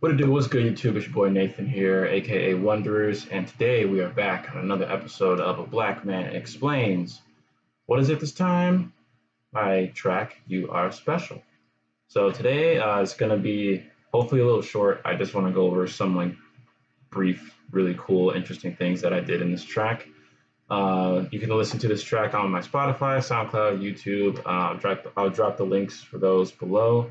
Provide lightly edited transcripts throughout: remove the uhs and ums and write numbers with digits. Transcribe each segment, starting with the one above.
What it do? What's good, YouTube? It's your boy Nathan here, aka Wonders, and today we are back on another episode of A Black Man Explains. What is it this time? My track, You Are Special. So today it's going to be hopefully a little short. I just want to go over some brief, really cool, interesting things that I did in this track. You can listen to this track on my Spotify, SoundCloud, YouTube. I'll drop the links for those below.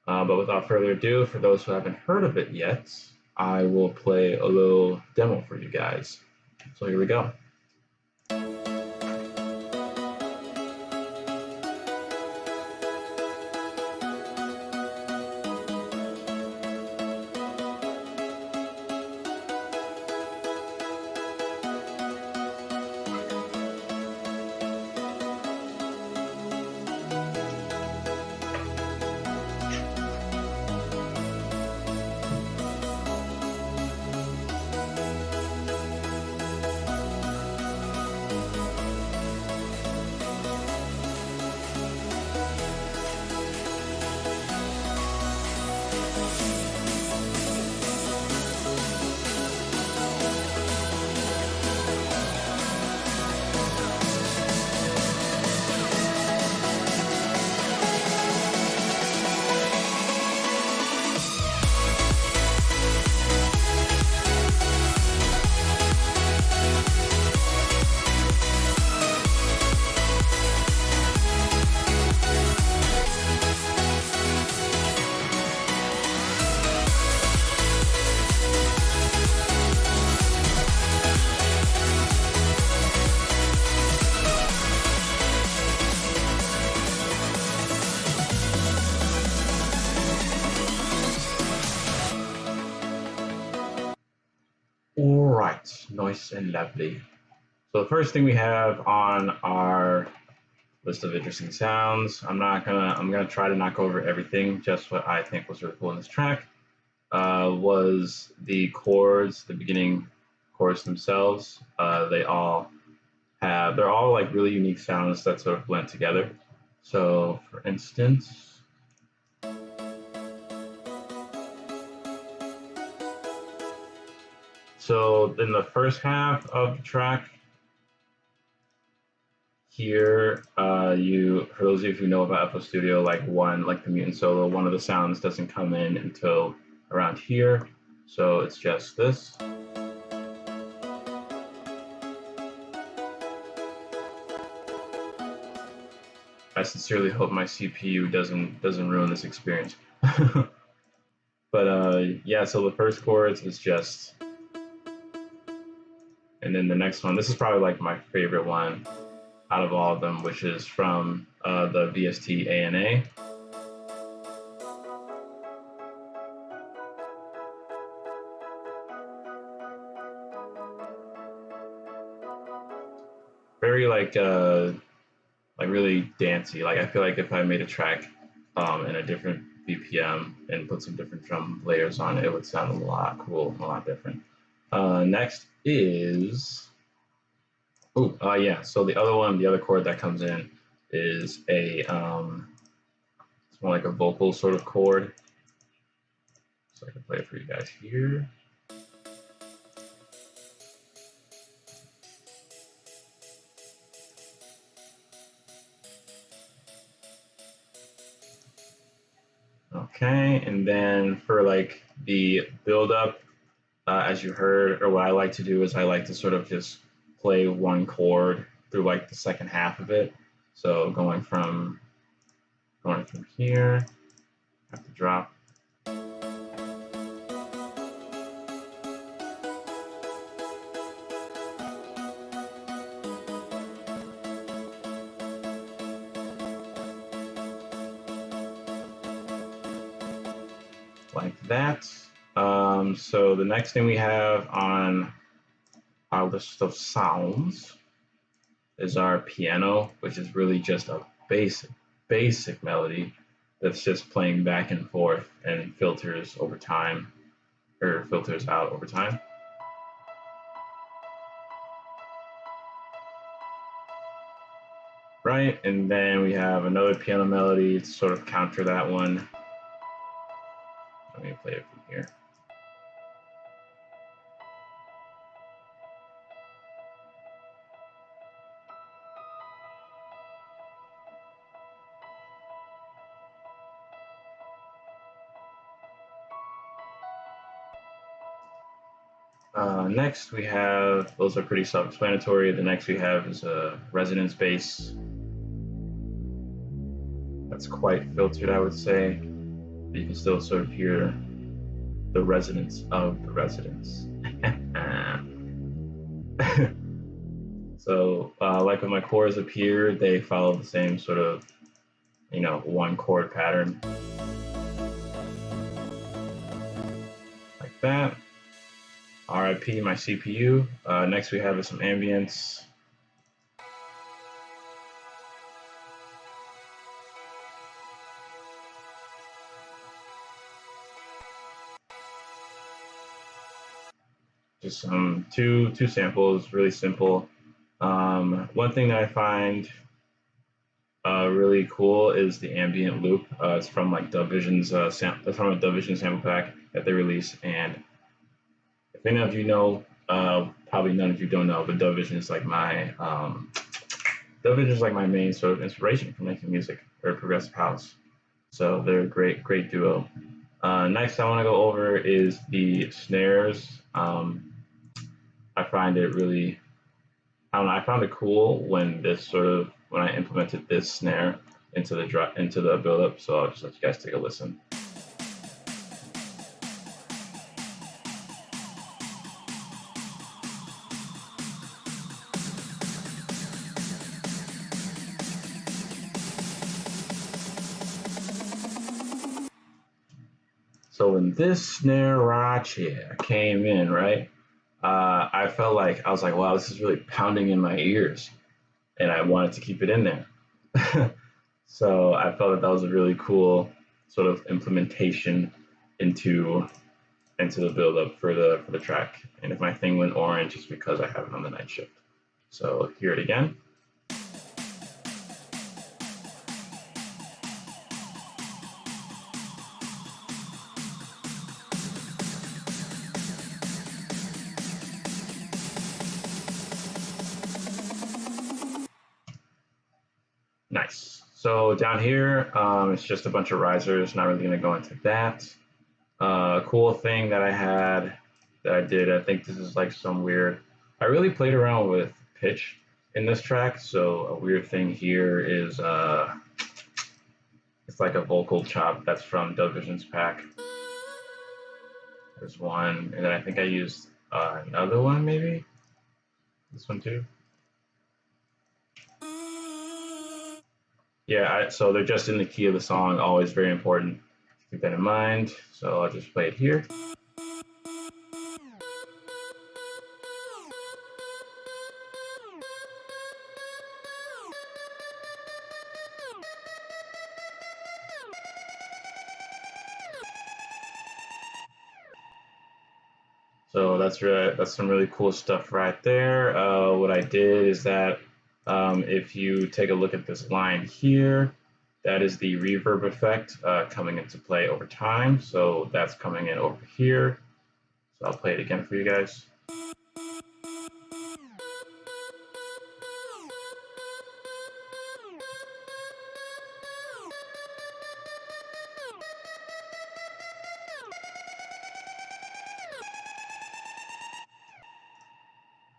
But without further ado, for those who haven't heard of it yet, I will play a little demo for you guys. So here we go. All right, nice and lovely. So the first thing we have on our list of interesting sounds, I'm gonna try to knock over everything. Just what I think was really cool in this track was the chords, the beginning chords themselves. They're all like really unique sounds that sort of blend together. So for instance, so in the first half of the track here, for those of you who know about FL Studio, like the mutant solo, one of the sounds doesn't come in until around here. So it's just this. I sincerely hope my CPU doesn't ruin this experience. But yeah, so the first chords is just, and then the next one, this is probably like my favorite one out of all of them, which is from the VST ANA. Very like really dancey. Like I feel like if I made a track in a different BPM and put some different drum layers on it, it would sound a lot cool, a lot different. Next is yeah. So the other chord that comes in is it's more like a vocal sort of chord. So I can play it for you guys here. Okay, and then for like the build up, as you heard, or what I like to do is I like to sort of just play one chord through like the second half of it. So going from here, I have to drop. Like that. So the next thing we have on our list of sounds is our piano, which is really just a basic melody that's just playing back and forth and filters over time, or filters out over time. Right, and then we have another piano melody to sort of counter that one. Let me play it from here. Next we have, those are pretty self-explanatory. The next we have is a resonance bass. That's quite filtered, I would say. But you can still sort of hear the resonance of the resonance. So, like when my chords appear, they follow the same sort of, one chord pattern. Like that. RIP my CPU. Next we have some ambience. Just some two samples, really simple. One thing that I find really cool is the ambient loop. It's from like Dubvision's it's from a Dubvision sample pack that they release. And if any of you know, probably none of you don't know, but Dubvision is like my main sort of inspiration for making music or progressive house. So they're a great duo. Next, I want to go over is the snares. I find it really, I don't know, I found it cool when I implemented this snare into the build-up. So I'll just let you guys take a listen. So when this snare right here came in, right, I felt like, I was like, wow, this is really pounding in my ears. And I wanted to keep it in there. So I felt that was a really cool sort of implementation into the build-up for the track. And if my thing went orange, it's because I have it on the night shift. So hear it again. Nice. So down here, it's just a bunch of risers. Not really going to go into that. Cool thing that I did, I think this is like some weird, I really played around with pitch in this track. So a weird thing here is, it's like a vocal chop that's from Dubvision's pack. There's one, and then I think I used another one, maybe? This one too? Yeah, so they're just in the key of the song, always very important. Keep that in mind. So I'll just play it here. So that's some really cool stuff right there. What I did is that if you take a look at this line here, that is the reverb effect coming into play over time. So that's coming in over here. So I'll play it again for you guys.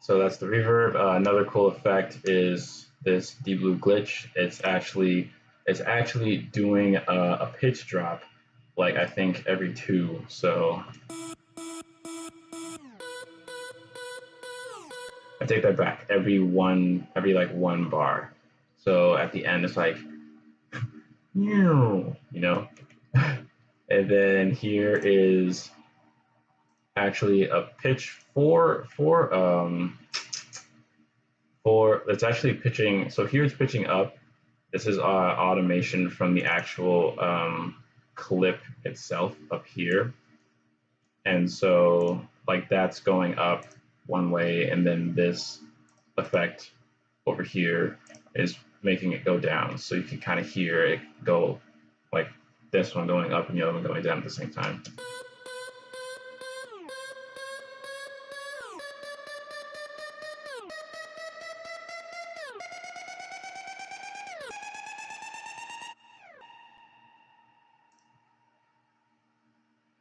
So that's the reverb. Another cool effect is this deep blue glitch. It's actually doing a pitch drop, like I think every two. So I take that back. Every like one bar. So at the end, it's like, you know. And then here is actually a pitch for it's actually pitching. So here it's pitching up. This is automation from the actual clip itself up here. And so like that's going up one way, and then this effect over here is making it go down. So you can kind of hear it go like this one going up and the other one going down at the same time.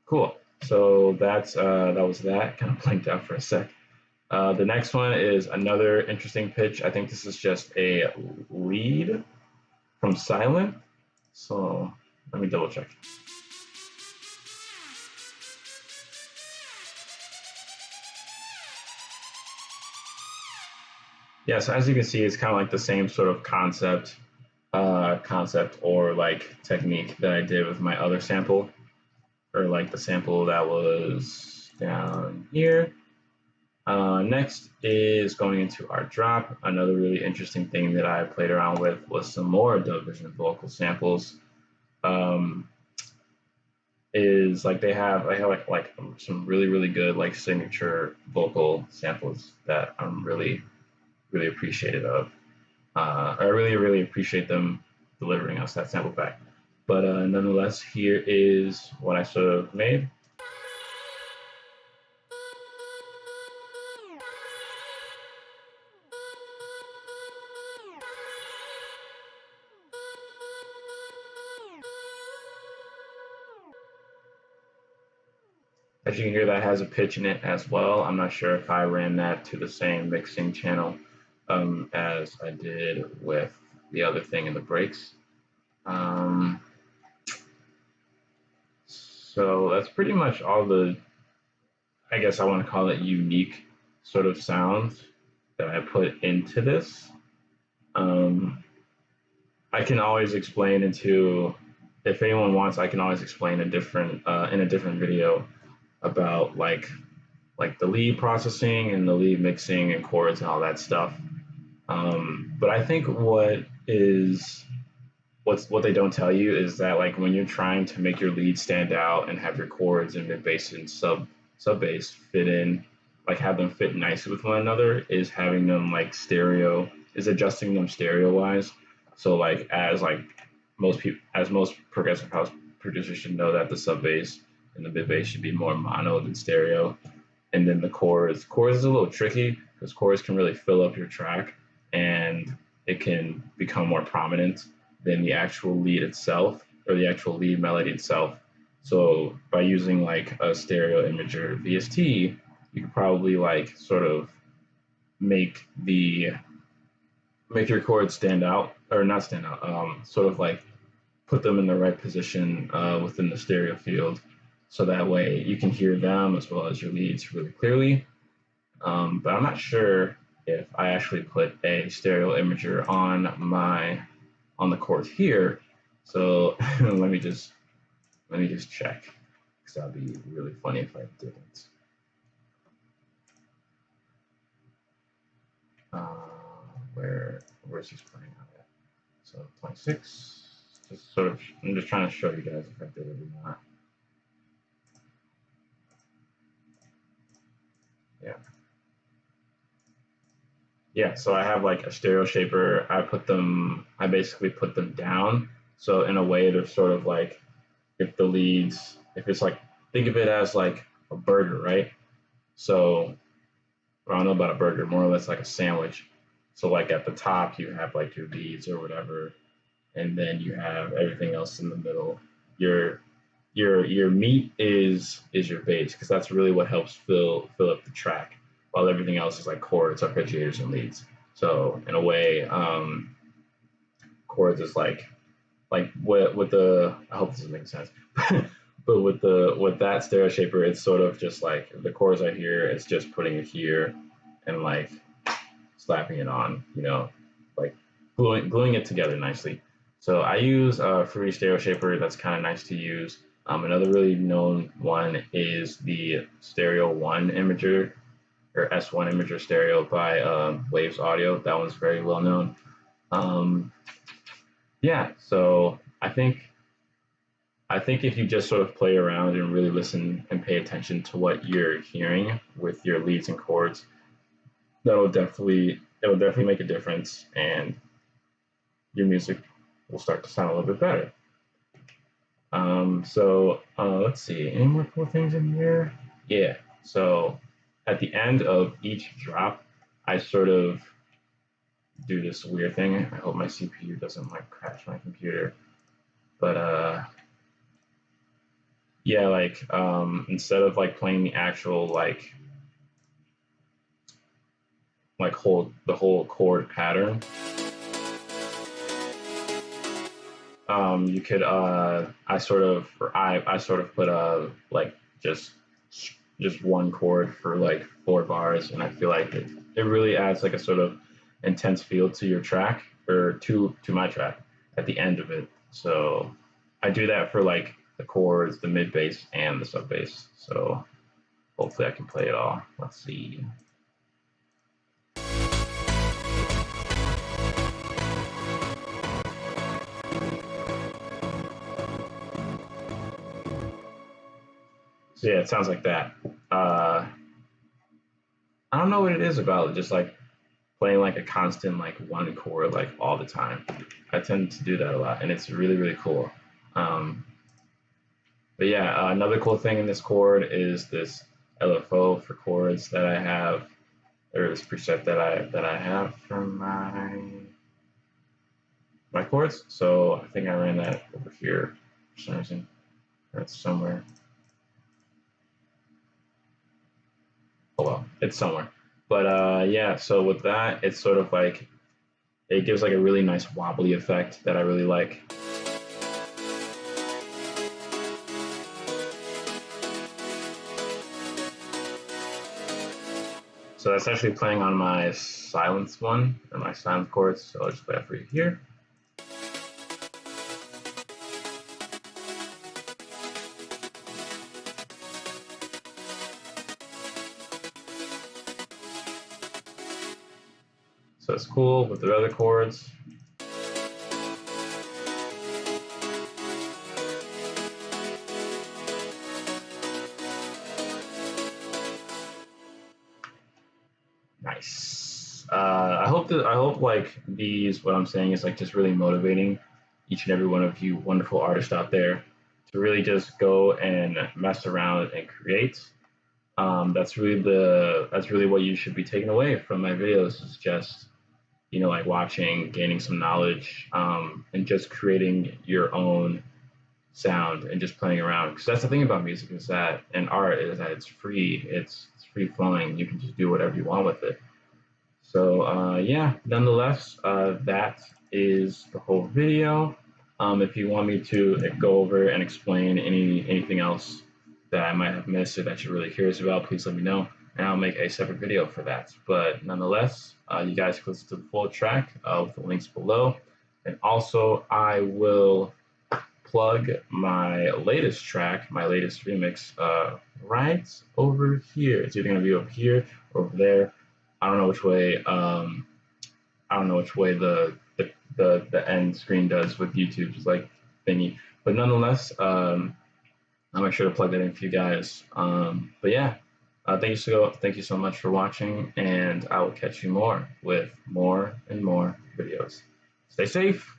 Cool. So that was that. Kind of blanked out for a sec. The next one is another interesting pitch. I think this is just a lead from silent. So let me double check. Yeah, so as you can see, it's kind of like the same sort of concept or like technique that I did with my other sample, or like the sample that was down here. Next is going into our drop. Another really interesting thing that I played around with was some more Dub Vision vocal samples. Is like I have like some really good like signature vocal samples that I'm really appreciative of. I really appreciate them delivering us that sample back. But nonetheless, here is what I sort of made. As you can hear, that has a pitch in it as well. I'm not sure if I ran that to the same mixing channel as I did with the other thing in the breaks. So that's pretty much all the, I guess I want to call it unique sort of sounds that I put into this. I can always explain if anyone wants, I can always explain in a different video about like the lead processing and the lead mixing and chords and all that stuff. But I think what they don't tell you is that like when you're trying to make your lead stand out and have your chords and mid bass and sub bass fit in, like have them fit nicely with one another, is having them like adjusting them stereo wise. So like as most progressive house producers should know that the sub bass and the mid bass should be more mono than stereo. And then the chords is a little tricky because chords can really fill up your track and it can become more prominent than the actual lead itself or the actual lead melody itself. So by using like a stereo imager VST, you could probably like sort of make your chords stand out, or not stand out, sort of like put them in the right position within the stereo field. So that way you can hear them as well as your leads really clearly. But I'm not sure if I actually put a stereo imager on the chords here. So let me just check, because that'd be really funny if I didn't. Where's this playing out at? So 26. I'm just trying to show you guys if I did it or not. Yeah, so I have like a stereo shaper. I basically put them down. So in a way to sort of like, if it's like, think of it as like a burger, right? So I don't know about a burger, more or less like a sandwich. So like at the top you have like your leads or whatever, and then you have everything else in the middle. Your meat is your bass, because that's really what helps fill up the track, while everything else is like chords, arpeggiators, and leads. So in a way, chords is like with the, I hope this is making sense, but with that stereo shaper, it's sort of just like the chords I hear, it's just putting it here and like slapping it on, like gluing it together nicely. So I use a free stereo shaper that's kind of nice to use. Another really known one is the Stereo 1 Imager, or S1 Imager Stereo by Waves Audio. That one's very well known. Yeah, so I think if you just sort of play around and really listen and pay attention to what you're hearing with your leads and chords, it'll definitely make a difference, and your music will start to sound a little bit better. Let's see, any more cool things in here? Yeah. So at the end of each drop, I sort of do this weird thing. I hope my CPU doesn't like crash my computer. But yeah, like instead of like playing the actual like whole chord pattern, you could I sort of put like just one chord for like 4 bars, and I feel like it really adds like a sort of intense feel to your track, or to my track at the end of it. So I do that for like the chords, the mid bass, and the sub bass. So hopefully I can play it all. Let's see. So yeah, it sounds like that. Uh, I don't know what it is about it, just like playing like a constant like one chord like all the time. I tend to do that a lot, and it's really really cool. Um, but yeah, another cool thing in this chord is this LFO for chords that I have, or this preset that I have from my chords. So I think I ran that over here for some reason, or it's somewhere. Oh well, it's somewhere. But yeah, so with that, it's sort of like it gives like a really nice wobbly effect that I really like. So that's actually playing on my silence one, or my silent chords. So I'll just play that for you here. So it's cool with the other chords. Nice. I hope like what I'm saying is like just really motivating each and every one of you wonderful artists out there to really just go and mess around and create. That's really what you should be taking away from my videos, is just, like watching, gaining some knowledge, and just creating your own sound and just playing around. Because that's the thing about music, is that, and art, is that it's free. It's free flowing. You can just do whatever you want with it. So yeah, nonetheless, that is the whole video. If you want me to go over and explain anything else that I might have missed or that you're really curious about, please let me know, and I'll make a separate video for that. But nonetheless, you guys can listen to the full track with the links below. And also, I will plug my latest track, my latest remix, right over here. It's either going to be over here or over there. I don't know which way. I don't know which way the end screen does with YouTube's like thingy. But nonetheless, I'll make sure to plug that in for you guys. But yeah, thank you so much for watching, and I will catch you more with more and more videos. Stay safe.